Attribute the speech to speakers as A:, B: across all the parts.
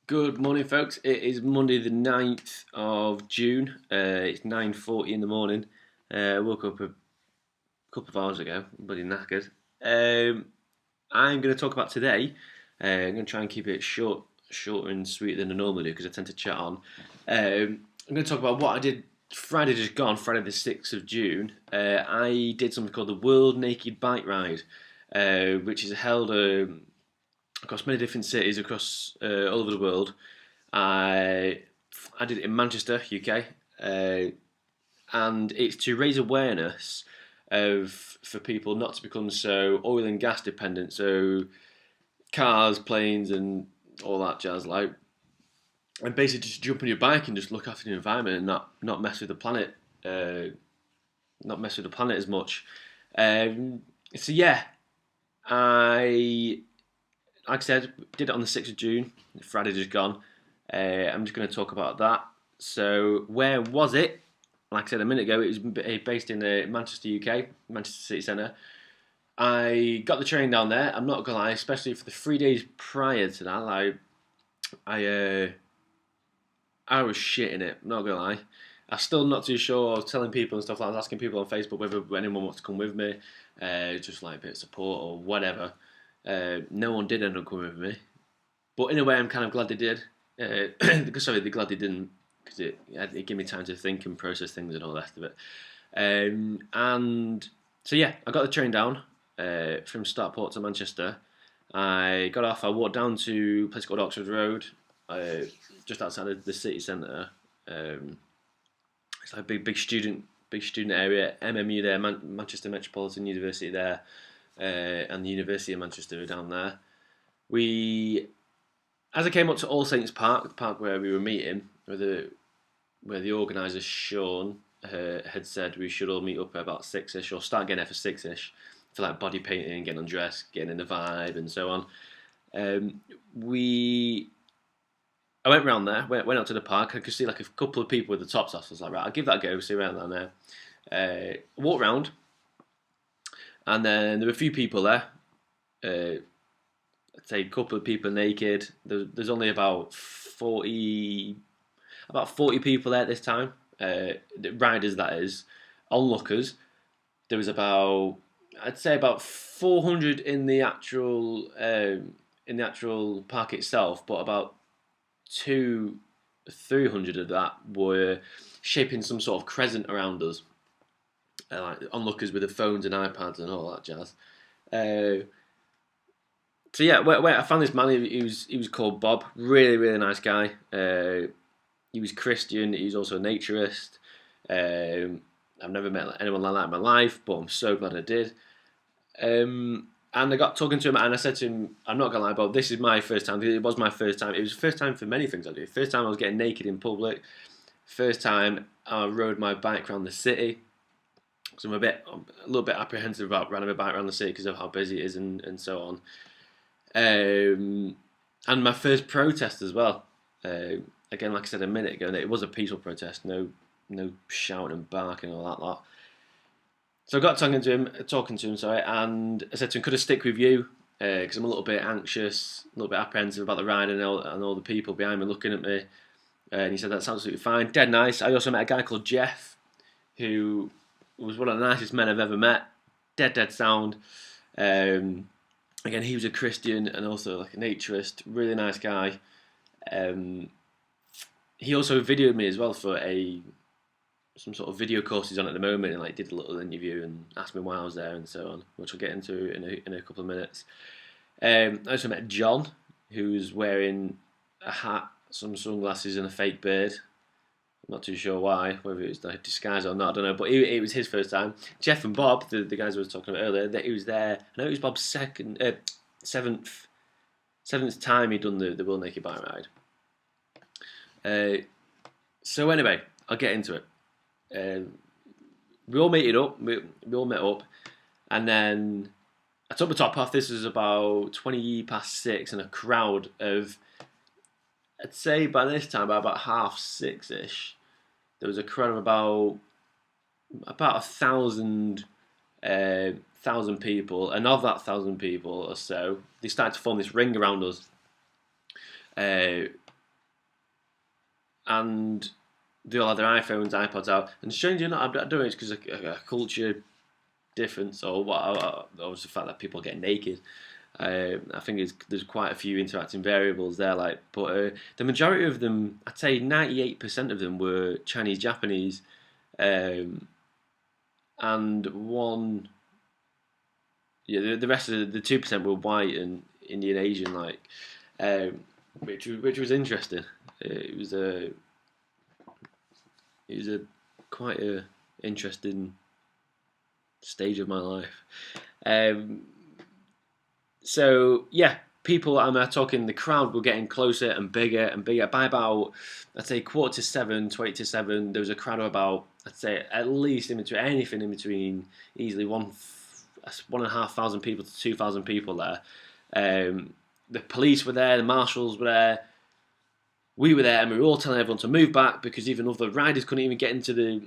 A: Good morning, folks. It is Monday, the 9th of June. It's 9:40 in the morning. Woke up a couple of hours ago, bloody knackered. I'm going to talk about today. I'm going to try and keep it shorter and sweeter than I normally do because I tend to chat on. I'm going to talk about what I did Friday just gone, Friday the 6th of June. I did something called the World Naked Bike Ride, which is held across many different cities across all over the world. I did it in Manchester, UK, and it's to raise awareness for people not to become so oil and gas dependent. So cars, planes, and all that jazz, and basically just jump on your bike and just look after the environment and not mess with the planet, not mess with the planet as much. So yeah, I like I said, did it on the 6th of June, Friday just gone. I'm just going to talk about that. So, where was it? Like I said a minute ago, it was based in Manchester, UK, Manchester City Centre. I got the train down there. I'm not gonna lie, especially for the 3 days prior to that, I was shitting it. Not gonna lie. I'm still not too sure. I was telling people and stuff like that, asking people on Facebook whether anyone wants to come with me, just like a bit of support or whatever. No one did end up coming with me, but in a way, I'm kind of glad they did. Sorry, they're glad they didn't because it gave me time to think and process things and all the rest of it. And so yeah, I got the train down from Stockport to Manchester. I got off. I walked down to a place called Oxford Road, just outside of the city centre. It's like a big student area. MMU there, Manchester Metropolitan University there, and the University of Manchester are down there. As I came up to All Saints Park, the park where we were meeting, where the organiser Sean had said we should all meet up at about 6ish, or start getting there for 6ish, for like body painting, getting undressed, getting in the vibe, and so on. I went round there, went out to the park. I could see like a couple of people with the tops off. I was like, right, I'll give that a go, see around down there. Walked round, and then there were a few people there. I'd say a couple of people naked. There's only about 40 people there at this time. Riders, that is, onlookers. There was I'd say about 400 in the actual park itself, but about 300 of that were shaping some sort of crescent around us, like onlookers with their phones and iPads and all that jazz. So yeah, I found this man. He was called Bob. Really, really nice guy. He was Christian. He was also a naturist. I've never met anyone like that in my life, but I'm so glad I did. And I got talking to him, and I said to him, "I'm not gonna lie, Bob. This is my first time. It was my first time. It was the first time for many things I do. First time I was getting naked in public. First time I rode my bike around the city. So I'm a little bit apprehensive about riding my bike around the city because of how busy it is and so on." And my first protest as well. Again, like I said a minute ago, it was a peaceful protest. No shouting and barking and all that lot. So I got talking to him, and I said to him, "Could I stick with you? Because I'm a little bit anxious, a little bit apprehensive about the ride and all the people behind me looking at me." And he said, "That's absolutely fine. Dead nice." I also met a guy called Jeff, who was one of the nicest men I've ever met. Dead sound. Again, he was a Christian and also like a naturist. Really nice guy. He also videoed me as well for some sort of video course he's on at the moment, and like did a little interview and asked me why I was there and so on, which I'll get into in a couple of minutes. I also met John, who was wearing a hat, some sunglasses, and a fake beard. I'm not too sure why, whether it was like disguise or not, I don't know. But it was his first time. Jeff and Bob, the guys I was talking about earlier, that he was there. I know it was Bob's seventh time he'd done the World Naked Bike Ride. So anyway, I'll get into it. We all meted up. We all met up, and then I took my top off. This was about 6:20, and a crowd of, I'd say by this time, by about 6:30ish, there was a crowd of about 1,000 people, and of that 1,000 people or so, they started to form this ring around us. and they all had their iPhones, iPods out. And strangely enough, I don't know, it's because of a culture difference or what, or was the fact that people get naked. I think there's quite a few interacting variables there. But the majority of them, I'd say 98% of them were Chinese, Japanese, and one. Yeah, the rest of the 2% were white and Indian, Asian, which was interesting. It was a quite a interesting stage of my life. So yeah, people. I'm talking. The crowd were getting closer and bigger and bigger. By about, I'd say 6:45, 7:20, there was a crowd of about, I'd say at least in between anything in between easily 1,500 people to 2,000 people there. The police were there, the marshals were there. We were there, and we were all telling everyone to move back because even other riders couldn't even get into the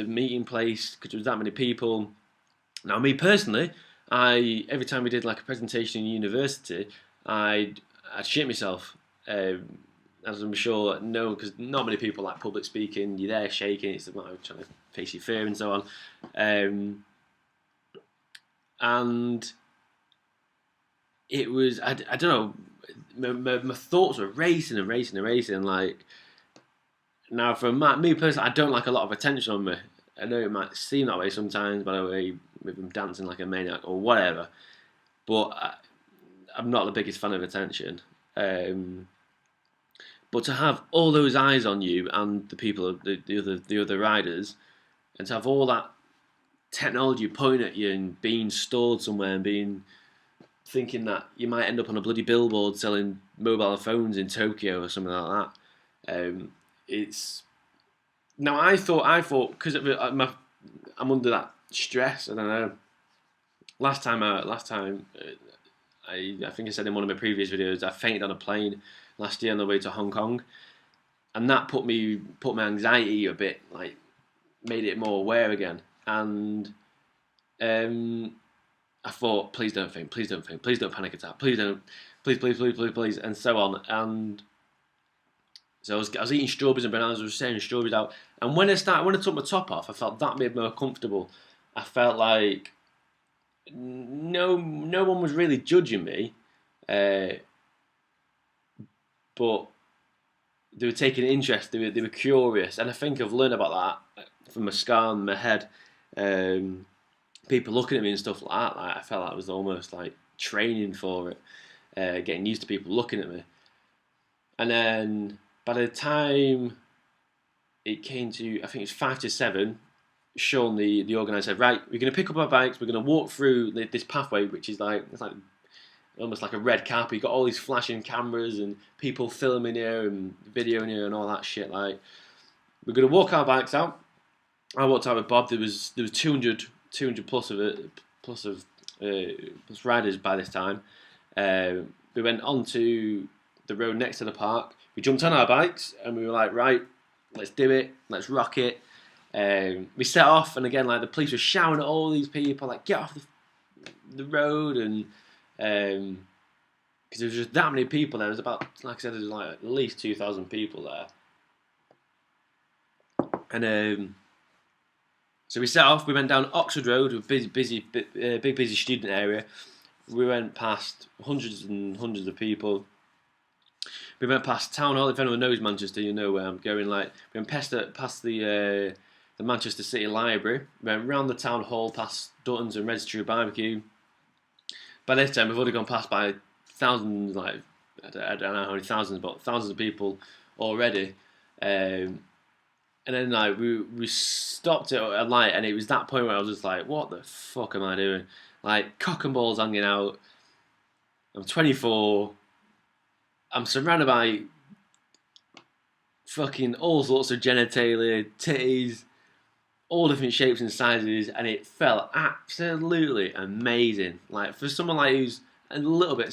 A: meeting place because there was that many people. Now, me personally, every time we did like a presentation in university, I'd shit myself. As I'm sure, no, because not many people like public speaking. You're there shaking, it's like trying to face your fear and so on. And it was, I don't know, my thoughts were racing and racing and racing. Like, now for me personally, I don't like a lot of attention on me. I know it might seem that way sometimes, by the way, with them dancing like a maniac or whatever. But I'm not the biggest fan of attention. But to have all those eyes on you and the people, the other riders, and to have all that technology pointing at you and being stored somewhere and thinking that you might end up on a bloody billboard selling mobile phones in Tokyo or something like that. It's now I thought because I'm under that stress. I don't know. Last time I think I said in one of my previous videos, I fainted on a plane last year on the way to Hong Kong, and that put my anxiety a bit, like made it more aware again. And I thought, please don't faint, please don't faint, please don't panic attack, please don't, please, and so on. And so I was eating strawberries and bananas, I was sharing strawberries out. And when I took my top off, I felt that made me more comfortable. I felt like no one was really judging me, but they were taking interest. They were curious, and I think I've learned about that from my scar on my head. People looking at me and stuff like that. Like, I felt like it was almost like training for it, getting used to people looking at me. And then by the time it came to, I think it was 5 to 7, Sean, the organizer, said, right, we're going to pick up our bikes, we're going to walk through this pathway, which is it's like almost like a red carpet. You've got all these flashing cameras and people filming here and videoing here and all that shit. Like, we're going to walk our bikes out. I walked out with Bob. There was 200 plus riders by this time. We went onto the road next to the park. We jumped on our bikes and we were like, right, let's do it, let's rock it. We set off, and again, like, the police were shouting at all these people, like, get off the road, and because there was just that many people there. There was about, like I said, there was like at least 2,000 people there. And so we set off. We went down Oxford Road, a big busy student area. We went past hundreds and hundreds of people. We went past Town Hall. If anyone knows Manchester, you know where I'm going. Like, we went past the Manchester City Library. We went round the Town Hall, past Dutton's and Red's True Barbecue. By this time, we've already gone past by thousands, like, I don't know how many thousands, but thousands of people already. And then, like, we stopped at a light, and it was that point where I was just like, what the fuck am I doing? Like, cock and balls hanging out. I'm 24. I'm surrounded by fucking all sorts of genitalia, titties, all different shapes and sizes, and it felt absolutely amazing. Like, for someone like who's a little bit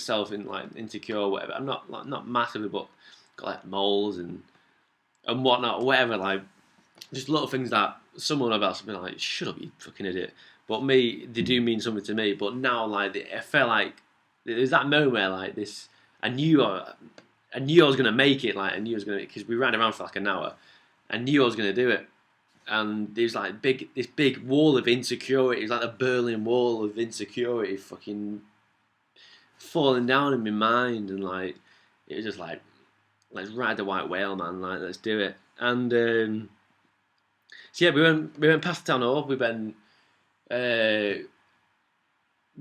A: insecure or whatever, I'm not massively, but got like moles and whatnot, whatever, like just little things that someone about something like, shut up, you fucking idiot. But me, they do mean something to me. But now, like, I felt like there's that moment where, like, this, I knew I knew I was gonna make it. Like I knew I was gonna, because we ran around for like an hour. I knew I was gonna do it, and there's like this big wall of insecurity. It was like a Berlin Wall of insecurity, fucking falling down in my mind, and like it was just like, let's ride the white whale, man. Like let's do it. And so yeah, we went past the town hall. We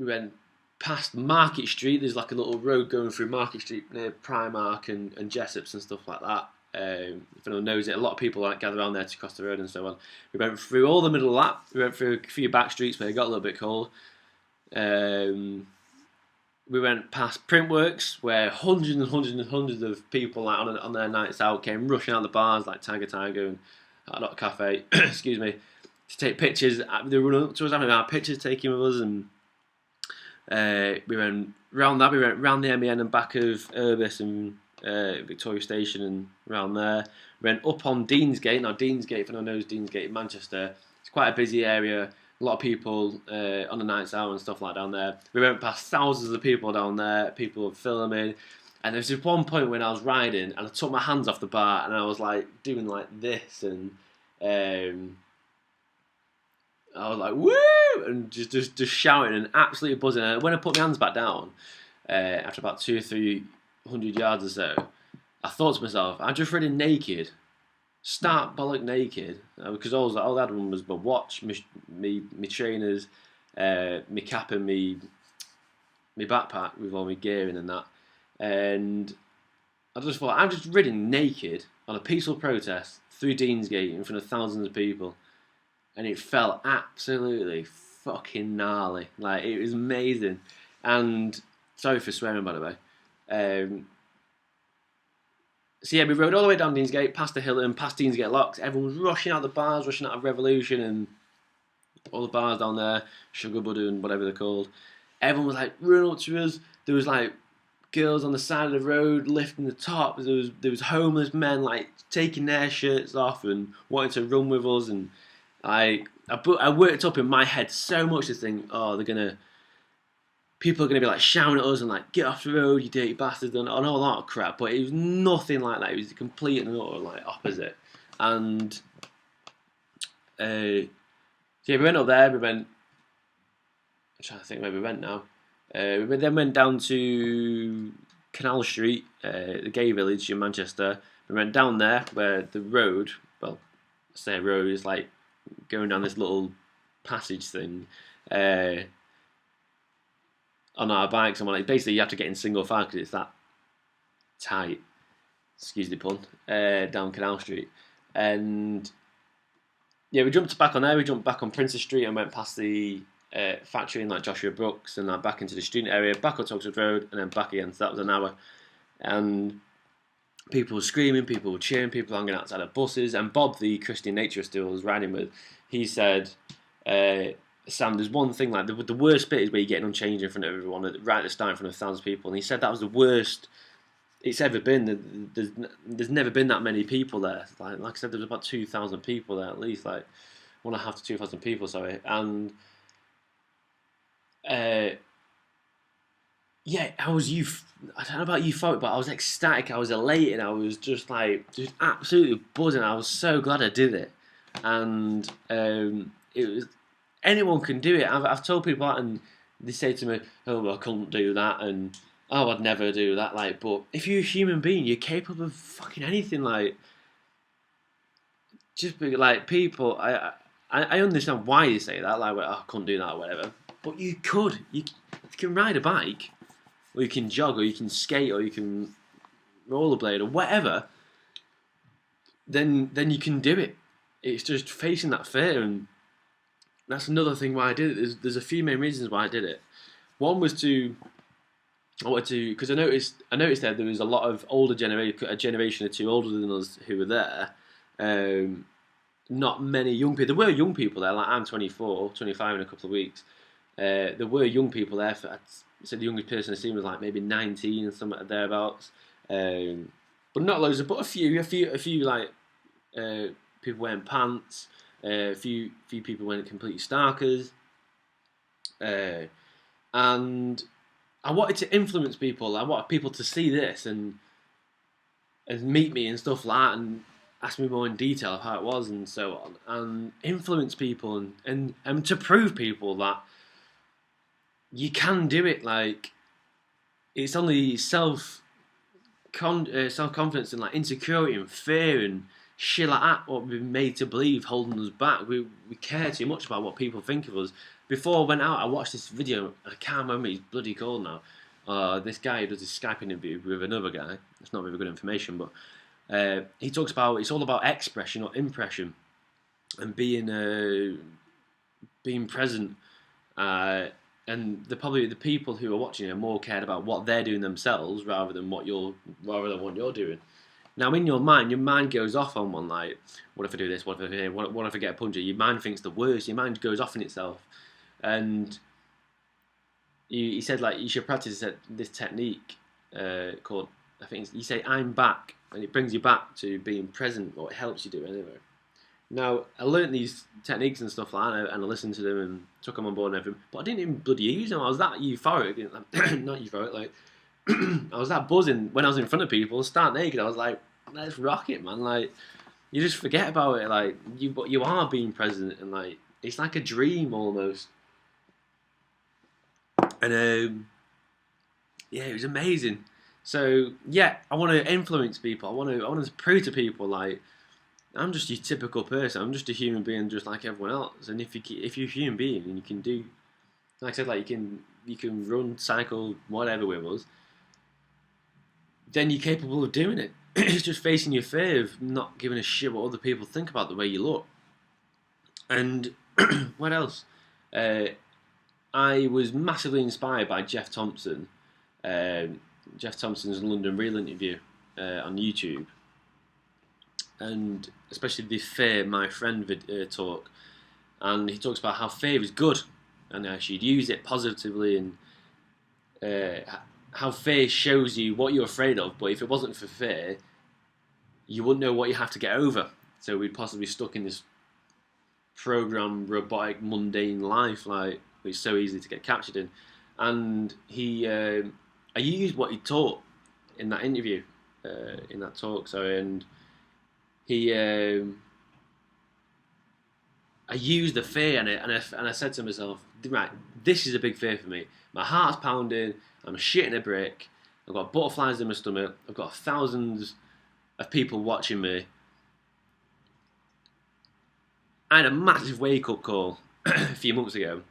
A: went past Market Street. There's like a little road going through Market Street near Primark and Jessop's and stuff like that. If anyone knows it, a lot of people like gather around there to cross the road and so on. We went through all the middle of that. We went through a few back streets where it got a little bit cold. We went past Printworks, where hundreds and hundreds and hundreds of people like, on their nights out came rushing out the bars like Tiger and not Cafe, excuse me, to take pictures. They were running up to us having our pictures taken with us, and we went round that. We went round the MEN and back of Urbis and Victoria Station and round there. We went up on Deansgate. Now Deansgate, if anyone knows Deansgate in Manchester, it's quite a busy area. A lot of people on the nights out and stuff like down there. We went past thousands of people down there. People were filming. And there was just one point when I was riding and I took my hands off the bar and I was like doing like this, and I was like, woo! And just shouting and absolutely buzzing. And when I put my hands back down, after about 200 or 300 yards or so, I thought to myself, I'm just running naked. Start bollock naked, because all I had was my watch, me trainers, my cap and me backpack with all my gear in and that, and I just thought I'm just riding naked on a peaceful protest through Deansgate in front of thousands of people, and it felt absolutely fucking gnarly. Like it was amazing, and sorry for swearing by the way. So yeah, we rode all the way down Deansgate, past the Hilton, past Deansgate Locks. Everyone was rushing out the bars, rushing out of Revolution and all the bars down there, Sugar Buddha and whatever they're called. Everyone was like running up to us. There was like girls on the side of the road lifting the top. There was homeless men like taking their shirts off and wanting to run with us. And I worked up in my head so much to think, oh, people are going to be like shouting at us and like, get off the road, you dirty bastards, and all that crap. But it was nothing like that. It was the complete and utter like opposite. And yeah, we went up there. I'm trying to think where we went now. We then went down to Canal Street, the gay village in Manchester. We went down there where the road, well, I say road, is like going down this little passage thing. On our bikes, and like basically you have to get in single file because it's that tight. Excuse the pun. Down Canal Street, and yeah, we jumped back on there. We jumped back on Princess Street and went past the factory in like Joshua Brooks, and then back into the student area, back up Oxford Road, and then back again. So that was an hour, and people were screaming, people were cheering, people hanging outside of buses. And Bob, the Christian naturist who I was riding with, he said, Sam, there's one thing, like the worst bit is where you're getting unchanged in front of everyone, right at the start in front of thousands of people. And he said that was the worst it's ever been. There's never been that many people there. Like I said, there was about 2,000 people there at least, like 1.5 to 2,000 people. Sorry, and yeah, I don't know about euphoric, but I was ecstatic. I was elated. I was just absolutely buzzing. I was so glad I did it, and it was. Anyone can do it. I've told people that, and they say to me, "Oh, well, I couldn't do that," and "Oh, I'd never do that." Like, but if you're a human being, you're capable of fucking anything. Like, just be like people. I understand why you say that. Like, well, I couldn't do that or whatever. But you could. You can ride a bike, or you can jog, or you can skate, or you can rollerblade, or whatever. Then you can do it. It's just facing that fear, and that's another thing why I did it. There's a few main reasons why I did it. One was because I noticed that there was a lot of a generation or two older than us who were there. Not many young people. There were young people there. Like I'm 24, 25 in a couple of weeks. There were young people there. I said the youngest person I seen was like maybe 19 and something thereabouts. But not loads of, but a few like people wearing pants. A few people went completely starkers, and I wanted to influence people. I wanted people to see this, and and meet me and stuff like that, and ask me more in detail of how it was and so on, and influence people and to prove people that you can do it. Like, it's only self confidence and like insecurity and fear and shit like that what we've been made to believe holding us back. We care too much about what people think of us. Before I went out, I watched this video. I can't remember. He's bloody called now. This guy who does this Skype interview with another guy. It's not very good information, but he talks about it's all about expression, not impression, and being present. And probably the people who are watching are more cared about what they're doing themselves rather than what you're doing. Now, in your mind goes off on one, like, what if I do this? What if I do that? What if I get a puncher? Your mind thinks the worst. Your mind goes off in itself, and he said like you should practice this technique called, I think you say I'm back, and it brings you back to being present, or it helps you do it anyway. Now, I learnt these techniques and stuff like that, and I listened to them and took them on board and everything, but I didn't even bloody use them. I was that euphoric, not euphoric, like, I was that buzzing when I was in front of people, start naked. I was like, let's rock it, man. Like, you just forget about it. Like, you are being present, and like, it's like a dream almost. And yeah, it was amazing. So yeah, I want to influence people. I want to prove to people like I'm just your typical person. I'm just a human being, just like everyone else. And if you're a human being and you can do, like I said, like you can run, cycle, whatever with us, then you're capable of doing it. It's just facing your fear of not giving a shit what other people think about the way you look. And what else? I was massively inspired by Jeff Thompson. Jeff Thompson's London Real interview on YouTube. And especially the Fear My Friend talk. And he talks about how fear is good and how she'd use it positively, and how fear shows you what you're afraid of, but if it wasn't for fear, you wouldn't know what you have to get over. So we'd possibly be stuck in this programmed, robotic, mundane life, like, it's so easy to get captured in. And I used what he taught in that interview, in that talk, sorry, and I used the fear in it, and I said to myself, right, this is a big fear for me. My heart's pounding, I'm shitting a brick, I've got butterflies in my stomach, I've got thousands of people watching me. I had a massive wake-up call a few months ago,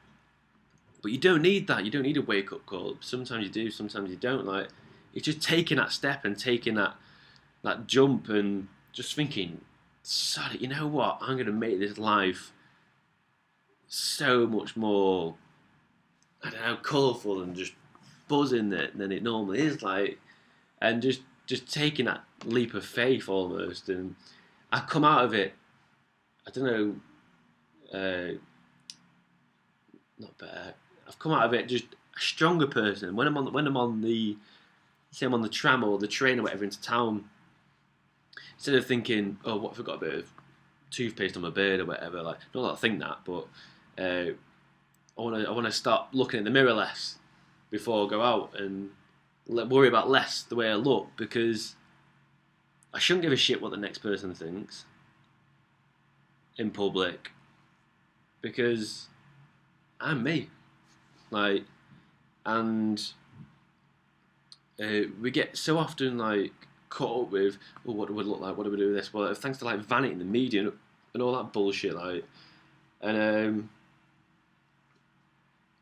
A: but you don't need that. You don't need a wake-up call. Sometimes you do, sometimes you don't. Like, it's just taking that step and taking that jump and just thinking, sorry, you know what? I'm going to make this life so much more, I don't know, colourful and just buzzing than it normally is. Like, and just taking that leap of faith almost. And I come out of it, I don't know, not better. I've come out of it just a stronger person. When I'm on the tram or the train or whatever into town, instead of thinking, oh, what if I got a bit of toothpaste on my beard or whatever, like, not that I think that, but I want to start looking in the mirror less before I go out and worry about less the way I look, because I shouldn't give a shit what the next person thinks in public, because I'm me. Like, and we get so often like caught up with, oh, what do we look like? What do we do with this? Well, thanks to like vanity in the media and all that bullshit, like, and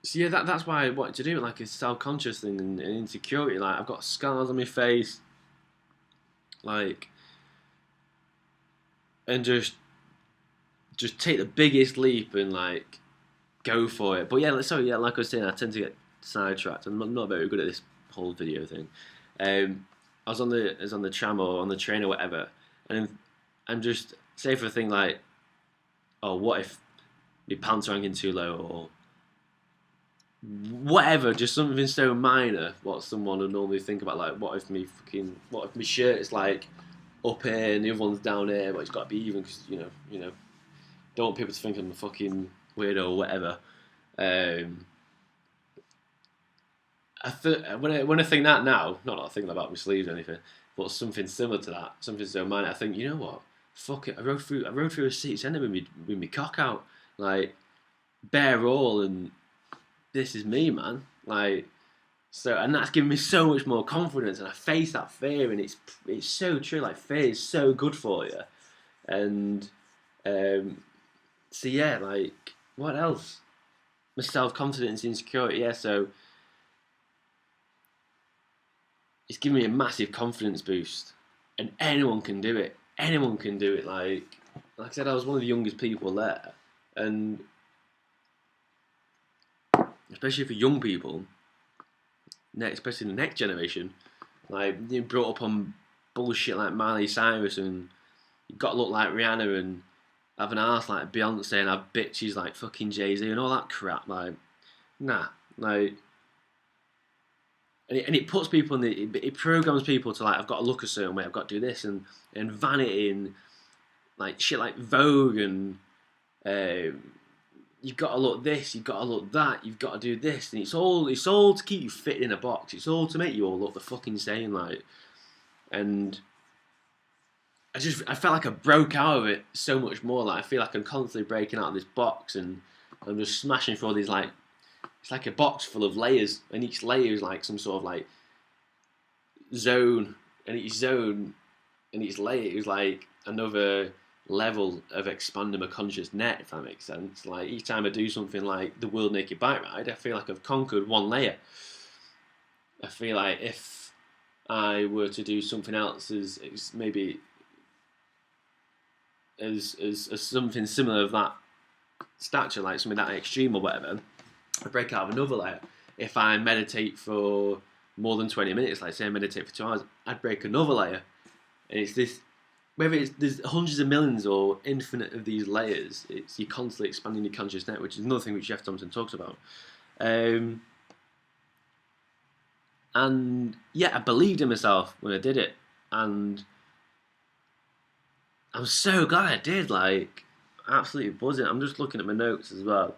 A: so yeah, that's why I wanted to do it, like a self-conscious thing and insecurity. Like, I've got scars on my face, like, and just take the biggest leap and like go for it. But yeah, sorry, yeah, like I was saying, I tend to get sidetracked. I'm not very good at this whole video thing. I was on the tram or on the train or whatever, and I'm just say for a thing like, oh, what if my pants are hanging too low, or whatever, just something so minor, what someone would normally think about, like, what if my shirt is like up here and the other one's down here, but it's got to be even, because you know, don't want people to think I'm a fucking weirdo or whatever. When I think that now, not that I think about my sleeves or anything, but but something similar to that, something so minor. I think, you know what? Fuck it. I rode through a city centre with me cock out, like bare all, and this is me, man. Like, so, and that's given me so much more confidence, and I face that fear, and it's so true. Like, fear is so good for you, and so yeah, like, what else? My self confidence, insecurity. Yeah, so it's given me a massive confidence boost, and anyone can do it. Anyone can do it. Like I said, I was one of the youngest people there, and especially for young people, especially the next generation, like you brought up on bullshit like Miley Cyrus, and you got to look like Rihanna, and have an ass like Beyonce, and have bitches like fucking Jay-Z and all that crap. Like, nah, like. And it puts people in it programs people to like, I've got to look a certain way, I've got to do this, and vanity and like shit like Vogue, and you've got to look this, you've got to look that, you've got to do this, and it's all to keep you fit in a box. It's all to make you all look the fucking same, like. And I felt like I broke out of it so much more. Like I feel like I'm constantly breaking out of this box, and I'm just smashing through all these like. It's like a box full of layers, and each layer is like some sort of like zone, and each layer is like another level of expanding my conscious net, if that makes sense. Like each time I do something like the World Naked Bike Ride, I feel like I've conquered one layer. I feel like if I were to do something else as maybe as something similar of that stature, like something that extreme or whatever, I break out of another layer. If I meditate for more than 20 minutes, like say I meditate for 2 hours, I'd break another layer. And it's this, whether there's hundreds of millions or infinite of these layers, you're constantly expanding your conscious net, which is another thing which Jeff Thompson talks about. And yeah, I believed in myself when I did it, and I'm so glad I did. Like, absolutely buzzing. I'm just looking at my notes as well.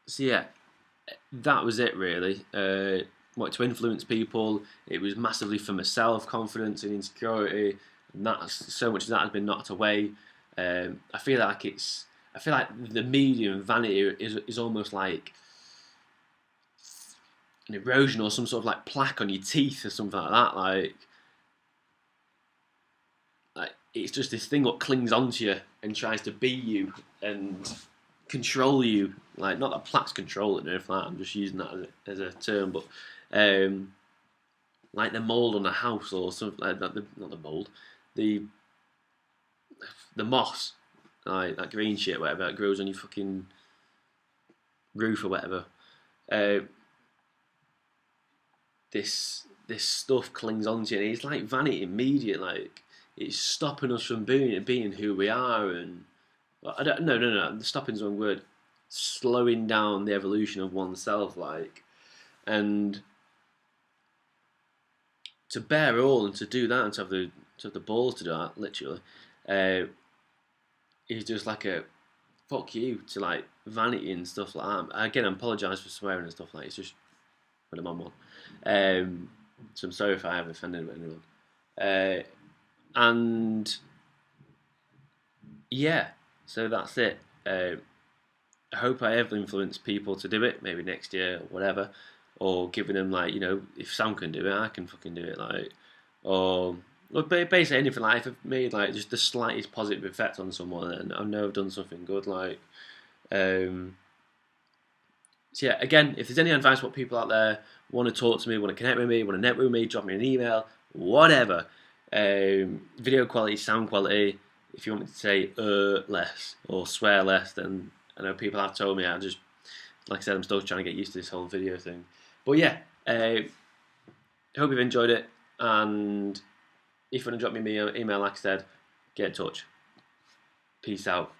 A: So yeah, that was it really. Wanted to influence people. It was massively for myself, confidence and insecurity, and that's so much of that has been knocked away. I feel like the media and vanity is almost like an erosion or some sort of like plaque on your teeth or something like that. Like it's just this thing that clings onto you and tries to be you and control you. Like, not that plaques control it or anything like that, I'm just using that as a term, but like the mould on a house or something like that. Not the mould, the moss, like that green shit, whatever, that grows on your fucking roof or whatever. This stuff clings onto you, and it's like vanity in media. Like, it's stopping us from being who we are, and I don't. No. Stopping's the wrong word. Slowing down the evolution of oneself, like, and to bear all and to do that and to have the balls to do that, literally, is just like a fuck you to like vanity and stuff like that. Again, I apologise for swearing and stuff like that. It's just when I'm on one. So I'm sorry if I have offended anyone. And yeah, so that's it. I hope I have influenced people to do it, maybe next year or whatever, or giving them like, you know, if Sam can do it, I can fucking do it, like, or basically anything. Like, if I've made like just the slightest positive effect on someone, and I know I've done something good, like, so yeah, again, if there's any advice, what people out there want to talk to me, want to connect with me, want to network with me, drop me an email, whatever. Video quality, sound quality. If you want me to say less or swear less, then I know people have told me. Like I said, I'm still trying to get used to this whole video thing. But yeah, I hope you've enjoyed it. And if you want to drop me an email, like I said, get in touch. Peace out.